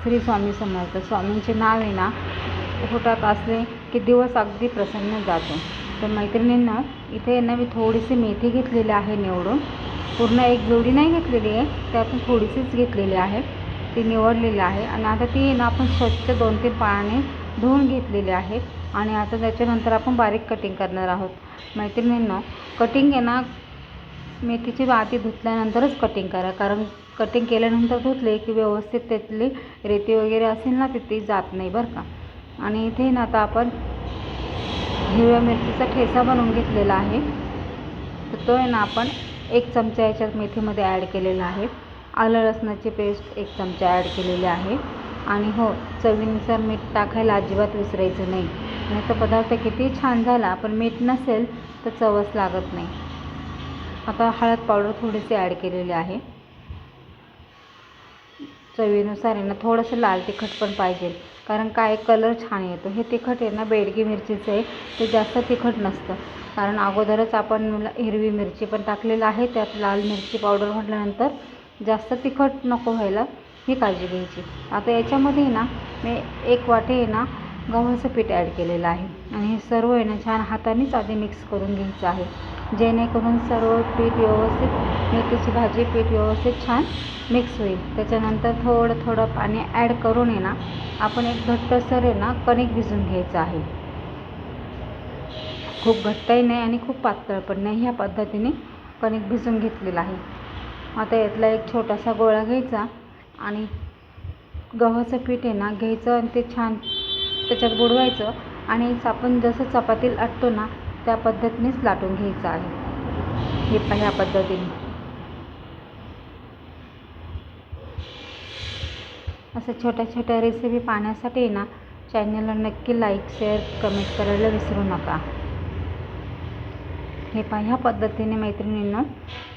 श्री स्वामी समर्थ. स्वामींचे नाव आहे ना पोटात असले की दिवस अगदी प्रसन्न जातो. तर मैत्रिणींना इथे ना मी थोडीशी मेथी घेतलेली आहे निवडून. पूर्ण एक जोडी नाही घेतलेली आहे, त्यातून थोडीशीच घेतलेली आहे. ती निवडलेली आहे आणि आता ती ना आपण स्वच्छ 2-3 पाण्याने धुवून घेतलेली आहे. आणि आता त्याच्यानंतर आपण बारीक कटिंग करणार आहोत. मैत्रिणींना कटिंग आहे ना मेथीची आधी धुतल्यानंतरच कटिंग करा, कारण कटिंग केल्यानंतर धुतले की व्यवस्थित त्यातली रेती वगैरे असेल ना ती जात नाही बरं का. आणि इथे ना आता आपण हिरव्या मिरचीचा ठेचा बनवून घेतलेला आहे. तर तो आहे ना आपण 1 चमचा याच्यात मेथीमध्ये ॲड केलेला आहे. आलं लसणाची पेस्ट 1 चमचा ॲड केलेली आहे. आणि हो, चवीनुसार मीठ टाकायला अजिबात विसरायचं नाही, नाही तर पदार्थ किती छान झाला पण मीठ नसेल तर चवच लागत नाही. आता हळद पावडर थोडीशी ॲड केलेली आहे. चवीनुसार आहे ना थोडंसं लाल तिखट पण पाहिजे, कारण काय कलर छान येतो. हे तिखट आहे ना बेडगी मिरचीचं आहे, ते जास्त तिखट नसतं, कारण अगोदरच आपण हिरवी मिरची पण टाकलेलं आहे. त्यात लाल मिरची पावडर म्हटल्यानंतर जास्त तिखट नको व्हायला ही काळजी घ्यायची. आता याच्यामध्ये ना मी 1 वाटी आहे ना गव्हाचं पीठ ॲड केलेलं आहे. आणि हे सर्व आहे ना छान हातानेच आधी मिक्स करून घ्यायचं आहे, जेणेकरून सर्व पीठ व्यवस्थित मेथीची भाजी पीठ व्यवस्थित छान मिक्स होईल. त्याच्यानंतर थोडं पाणी ॲड करून आहे ना आपण एक घट्टसर आहे ना कणिक भिजवून घ्यायचं आहे. खूप घट्टही नाही आणि खूप पातळ पण नाही, ह्या पद्धतीने कणिक भिजवून घेतलेलं आहे. आता यातला एक छोटासा गोळा घ्यायचा आणि गव्हाचं पीठ आहे ना घ्यायचं आणि ते छान त्याच्यात बुडवायचं आणि आपण जसं चपातीला लाटतो ना त्या पद्धतीनेच लाटून घ्यायचं आहे. हे ह्या पद्धतीने असं छोट्या रेसिपी पाहण्यासाठी ना चॅनलला नक्की लाईक, शेअर, कमेंट करायला विसरू नका. हे ह्या पद्धतीने मैत्रिणींना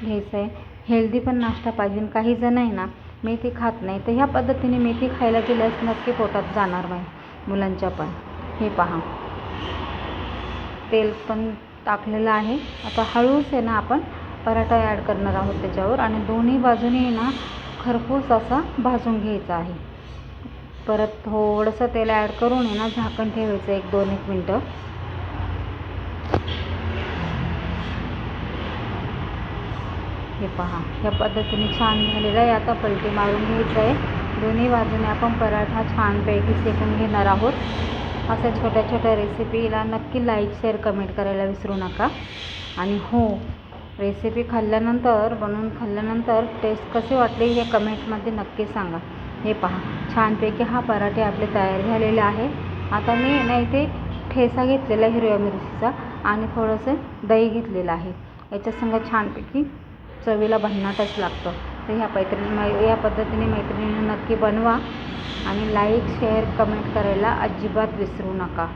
घ्यायचं आहे. हेल्दी पण नाश्ता पाहिजे. काही जण आहे ना मेथी खात नाही, तर ह्या पद्धतीने मेथी खायला गेल्यास नक्की पोटात जाणार नाही मुलांच्या पण. हे पहा, तेल पण टाकलेलं आहे. आता हळूच आहे ना आपण पराठा ॲड करणार आहोत त्याच्यावर आणि दोन्ही बाजूने ना खरपूस असा भाजून घ्यायचा आहे. परत थोडंसं तेल ॲड करून आहे ना झाकण ठेवायचं 1-2 मिनटं. हे पहा, ह्या पद्धतीने छान झालेलं आहे. आता पलटी मारून घ्यायचं आहे. दोन्ही बाजूने आपण पराठा छानपैकी शेकून घेणार आहोत. अशा छोट्या रेसिपीला नक्की लाईक, शेअर, कमेंट करायला विसरू नका. आणि हो, रेसिपी बनवून खाल्ल्यानंतर टेस्ट कसे वाटले हे कमेंटमध्ये नक्की सांगा. हे पहा, छानपैकी हा पराठे आपले तयार झालेले आहे. आता मी ना इथे ठेचा घेतलेला हिरव्या मिरचीचा आणि थोडंसं दही घेतलेलं आहे. याच्यासंग छानपैकी चवीला भन्नाटच लागतं. तर ह्या पद्धतीने मैत्रिणींना नक्की बनवा आणि लाईक, शेअर, कमेंट करायला अजिबात विसरू नका.